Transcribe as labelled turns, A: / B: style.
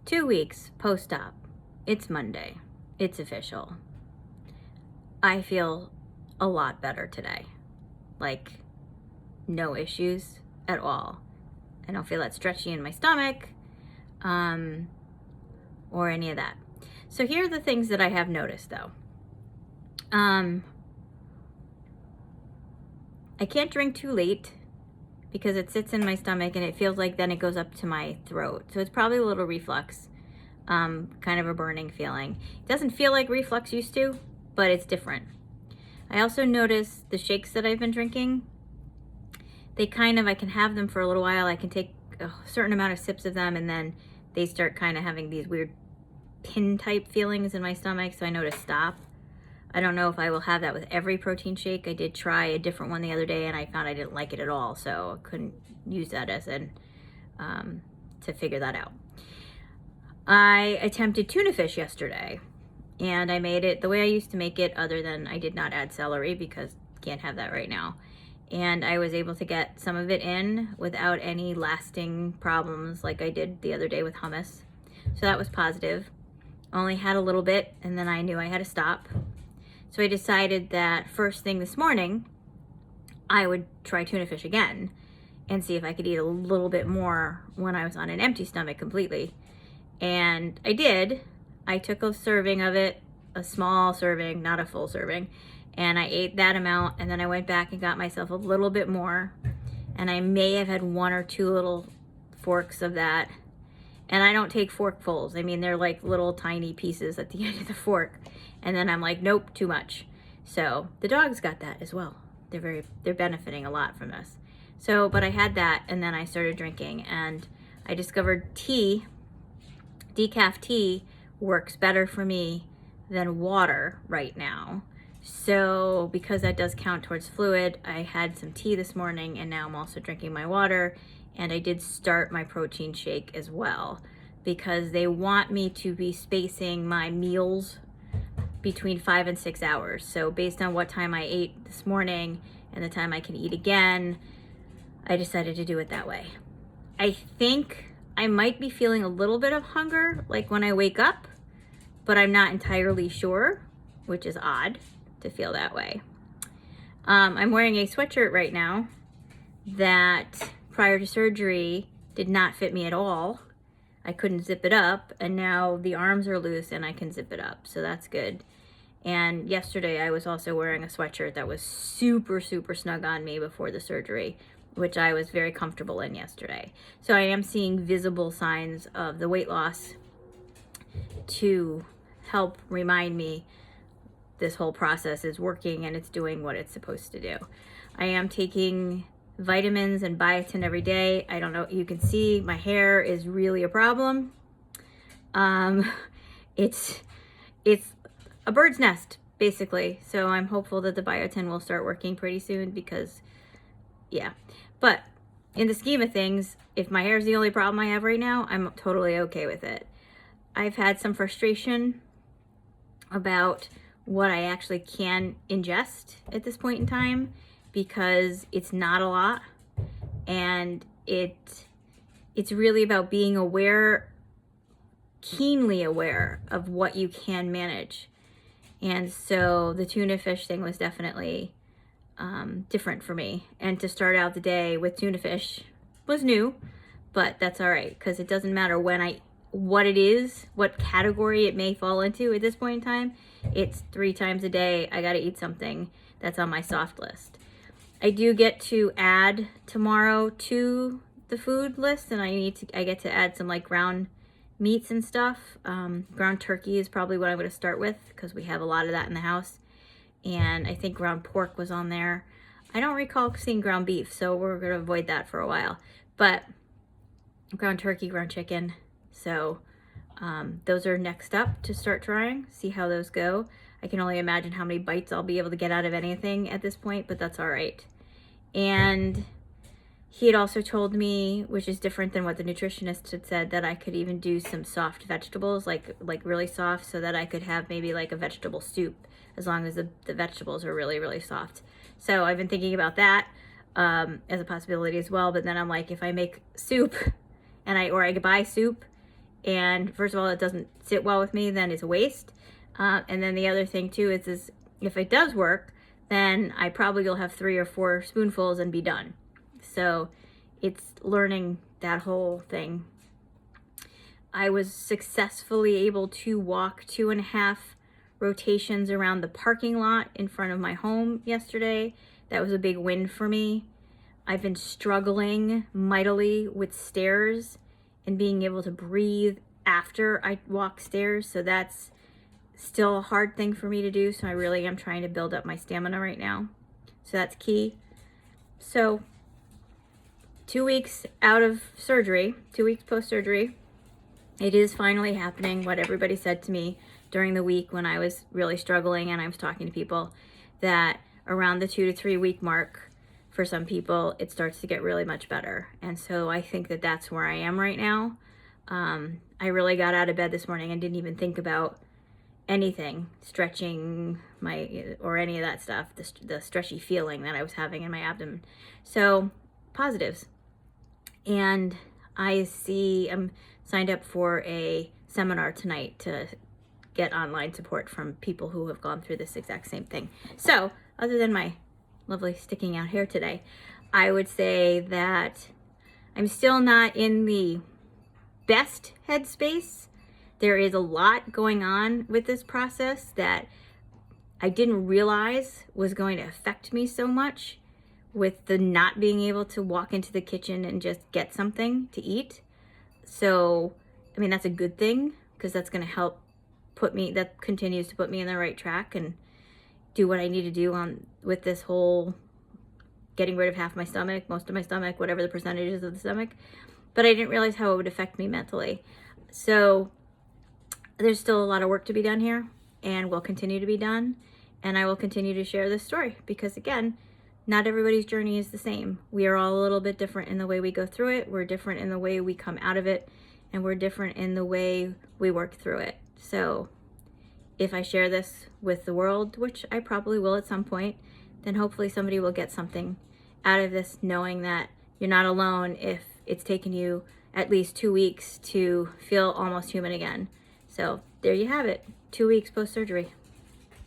A: 2 weeks post-op. It's Monday. It's official. I feel a lot better today. Like, no issues at all. I don't feel that stretchy in my stomach, or any of that. So here are the things that I have noticed though. I can't drink too late because it sits in my stomach and it feels like then it goes up to my throat. So it's probably a little reflux, kind of a burning feeling. It doesn't feel like reflux used to, but it's different. I also noticed the shakes that I've been drinking, I can have them for a little while. I can take a certain amount of sips of them and then they start kind of having these weird pin type feelings in my stomach. So I know to stop. I don't know if I will have that with every protein shake. I did try a different one the other day and I found I didn't like it at all. So I couldn't use that as to figure that out. I attempted tuna fish yesterday and I made it the way I used to make it, other than I did not add celery because can't have that right now. And I was able to get some of it in without any lasting problems like I did the other day with hummus. So that was positive. Only had a little bit and then I knew I had to stop. So I decided that first thing this morning, I would try tuna fish again and see if I could eat a little bit more when I was on an empty stomach completely. And I did. I took a serving of it, a small serving, not a full serving, and I ate that amount, and then I went back and got myself a little bit more, and I may have had 1 or 2 little forks of that. And I don't take forkfuls. I mean, they're like little tiny pieces at the end of the fork. And then I'm like, nope, too much. So the dogs got that as well. They're benefiting a lot from this. So, but I had that and then I started drinking and I discovered tea, decaf tea, works better for me than water right now. So because that does count towards fluid, I had some tea this morning and now I'm also drinking my water. And I did start my protein shake as well because they want me to be spacing my meals between 5 and 6 hours. So based on what time I ate this morning and the time I can eat again, I decided to do it that way. I think I might be feeling a little bit of hunger like when I wake up, but I'm not entirely sure, which is odd to feel that way. I'm wearing a sweatshirt right now that prior to surgery did not fit me at all. I couldn't zip it up and now the arms are loose and I can zip it up, so that's good. And yesterday I was also wearing a sweatshirt that was super, super snug on me before the surgery, which I was very comfortable in yesterday. So I am seeing visible signs of the weight loss to help remind me this whole process is working and it's doing what it's supposed to do. I am taking vitamins and biotin every day. I don't know, you can see my hair is really a problem. It's a bird's nest basically. So I'm hopeful that the biotin will start working pretty soon because yeah. But in the scheme of things, if my hair is the only problem I have right now, I'm totally okay with it. I've had some frustration about what I actually can ingest at this point in time because it's not a lot and it's really about being aware, keenly aware of what you can manage. And so the tuna fish thing was definitely different for me. And to start out the day with tuna fish was new, but that's all right because it doesn't matter what it is, what category it may fall into at this point in time. It's 3 times a day. I got to eat something that's on my soft list. I do get to add tomorrow to the food list, and I get to add some like ground meats and stuff. Ground turkey is probably what I'm going to start with because we have a lot of that in the house. And I think ground pork was on there. I don't recall seeing ground beef, so we're going to avoid that for a while. But ground turkey, ground chicken. So those are next up to start trying, see how those go. I can only imagine how many bites I'll be able to get out of anything at this point, but that's all right. And he had also told me, which is different than what the nutritionist had said, that I could even do some soft vegetables, like really soft, so that I could have maybe like a vegetable soup, as long as the vegetables are really, really soft. So I've been thinking about that as a possibility as well. But then I'm like, if I make soup and I buy soup and first of all, it doesn't sit well with me, then it's a waste. And then the other thing too is if it does work, then I probably will have 3 or 4 spoonfuls and be done. So it's learning that whole thing. I was successfully able to walk 2.5 rotations around the parking lot in front of my home yesterday. That was a big win for me. I've been struggling mightily with stairs and being able to breathe after I walk stairs. So that's still a hard thing for me to do. So I really am trying to build up my stamina right now. So that's key. So 2 weeks out of surgery, 2 weeks post-surgery, it is finally happening. What everybody said to me during the week when I was really struggling and I was talking to people, that around the 2 to 3 week mark, for some people, it starts to get really much better. And so I think that that's where I am right now. I really got out of bed this morning and didn't even think about anything, stretching or any of that stuff, the stretchy feeling that I was having in my abdomen. So positives. And I'm signed up for a seminar tonight to get online support from people who have gone through this exact same thing. So other than my lovely sticking out hair today, I would say that I'm still not in the best headspace. There is a lot going on with this process that I didn't realize was going to affect me so much, with the not being able to walk into the kitchen and just get something to eat. So, I mean, that's a good thing, because that's going to help that continues to put me in the right track and do what I need to do with this whole getting rid of half my stomach, most of my stomach, whatever the percentage is of the stomach. But I didn't realize how it would affect me mentally. So there's still a lot of work to be done here, and will continue to be done. And I will continue to share this story because, again, not everybody's journey is the same. We are all a little bit different in the way we go through it. We're different in the way we come out of it, and we're different in the way we work through it. So if I share this with the world, which I probably will at some point, then hopefully somebody will get something out of this, knowing that you're not alone if it's taken you at least 2 weeks to feel almost human again. So there you have it, 2 weeks post-surgery.